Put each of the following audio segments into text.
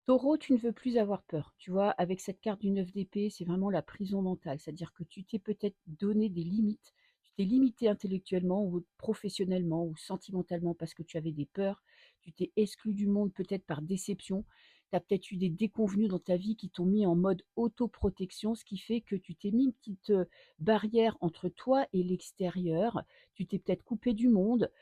Taureau, tu ne veux plus avoir peur. Tu vois, avec cette carte du 9 d'épée, c'est vraiment la prison mentale. C'est-à-dire que tu t'es peut-être donné des limites. Tu t'es limité intellectuellement ou professionnellement ou sentimentalement parce que tu avais des peurs. Tu t'es exclu du monde peut-être par déception. Tu as peut-être eu des déconvenus dans ta vie qui t'ont mis en mode autoprotection, ce qui fait que tu t'es mis une petite barrière entre toi et l'extérieur. Tu t'es peut-être coupé du monde.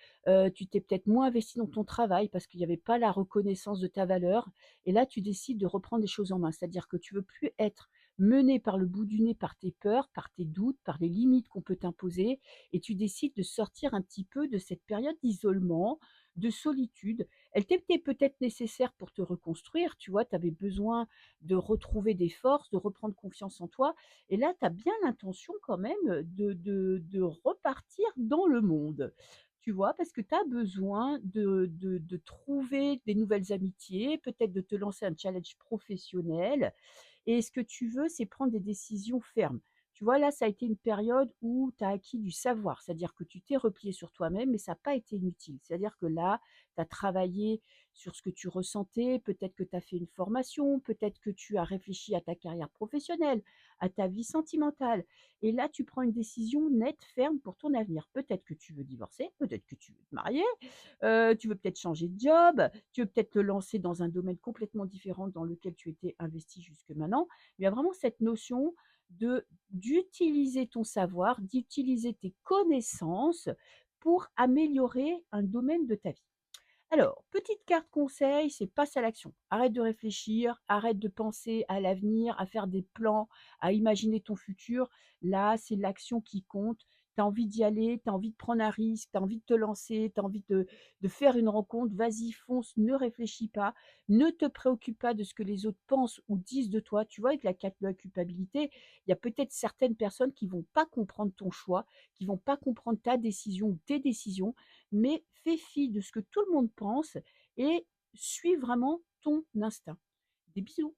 Tu t'es peut-être moins investi dans ton travail parce qu'il n'y avait pas la reconnaissance de ta valeur et là, tu décides de reprendre les choses en main. C'est-à-dire que tu veux plus être mené par le bout du nez, par tes peurs, par tes doutes, par les limites qu'on peut t'imposer et tu décides de sortir un petit peu de cette période d'isolement, de solitude. Elle t'était peut-être nécessaire pour te reconstruire, tu vois? Tu avais besoin de retrouver des forces, de reprendre confiance en toi et là, tu as bien l'intention quand même de repartir dans le monde. Tu vois? Parce que tu as besoin de trouver des nouvelles amitiés, peut-être de te lancer un challenge professionnel et ce que tu veux, c'est prendre des décisions fermes. Tu vois, là, ça a été une période où tu as acquis du savoir, c'est-à-dire que tu t'es replié sur toi-même, mais ça n'a pas été inutile. C'est-à-dire que là, tu as travaillé sur ce que tu ressentais, peut-être que tu as fait une formation, peut-être que tu as réfléchi à ta carrière professionnelle, à ta vie sentimentale. Et là, tu prends une décision nette, ferme pour ton avenir. Peut-être que tu veux divorcer, peut-être que tu veux te marier, tu veux peut-être changer de job, tu veux peut-être te lancer dans un domaine complètement différent dans lequel tu étais investi jusque maintenant. Il y a vraiment cette notion d'utiliser ton savoir, d'utiliser tes connaissances pour améliorer un domaine de ta vie. Alors, petite carte conseil, c'est passe à l'action. Arrête de réfléchir, arrête de penser à l'avenir, à faire des plans, à imaginer ton futur. Là, c'est l'action qui compte. Tu as envie d'y aller, tu as envie de prendre un risque, tu as envie de te lancer, tu as envie de faire une rencontre. Vas-y, fonce, ne réfléchis pas. Ne te préoccupe pas de ce que les autres pensent ou disent de toi. Tu vois, avec la carte de la culpabilité, il y a peut-être certaines personnes qui vont pas comprendre ton choix, qui vont pas comprendre ta décision ou tes décisions, mais fais fi de ce que tout le monde pense et suis vraiment ton instinct. Des bisous.